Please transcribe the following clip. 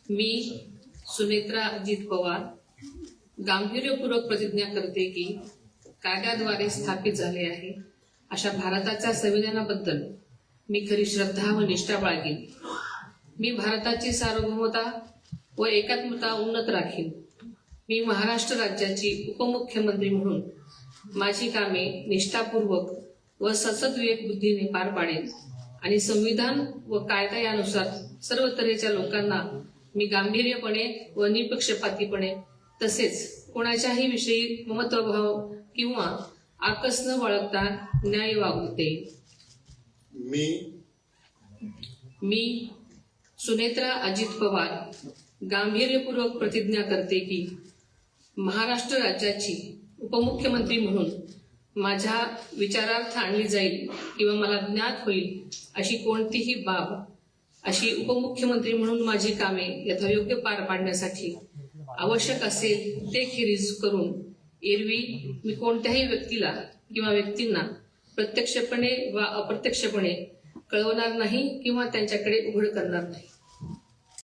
मी सुनेत्रा अजित पवार गांभीर्यपूर्वक प्रतिज्ञा करते की कायद्याद्वारे स्थापित झाले आहे अशा भारताच्या संविधानाबद्दल मी खरी श्रद्धा व निष्ठा बाळगीन. मी भारताची सार्वभौमता व एकात्मता उन्नत राखीन. मी महाराष्ट्र राज्याची उपमुख्यमंत्री म्हणून माझी कामे निष्ठापूर्वक व सतत विवेक बुद्धीने पार पाडेन आणि संविधान व कायदा यानुसार सर्व तऱ्हेच्या लोकांना मी गांभीर्यपणे व निपक्षपातीपणे तसेच कोणाच्याही विषयी ममत्वभाव किंवा आकस न बाळगता न्याय वागू देईन. मी सुनेत्रा अजित पवार गांभीर्यपूर्वक प्रतिज्ञा करते की महाराष्ट्र राज्याची उपमुख्यमंत्री म्हणून माझ्या विचारार्थ आणली जाईल किंवा मला ज्ञात होईल अशी कोणतीही बाब अशी उपमुख्यमंत्री म्हणून माझी कामे यथायोग्य पार पाडण्यासाठी आवश्यक असेल ते खेरीज करून एरवी मी कोणत्याही व्यक्तीला किंवा व्यक्तींना प्रत्यक्षपणे वा अप्रत्यक्षपणे कळवणार नाही किंवा त्यांच्याकडे उघड करणार नाही.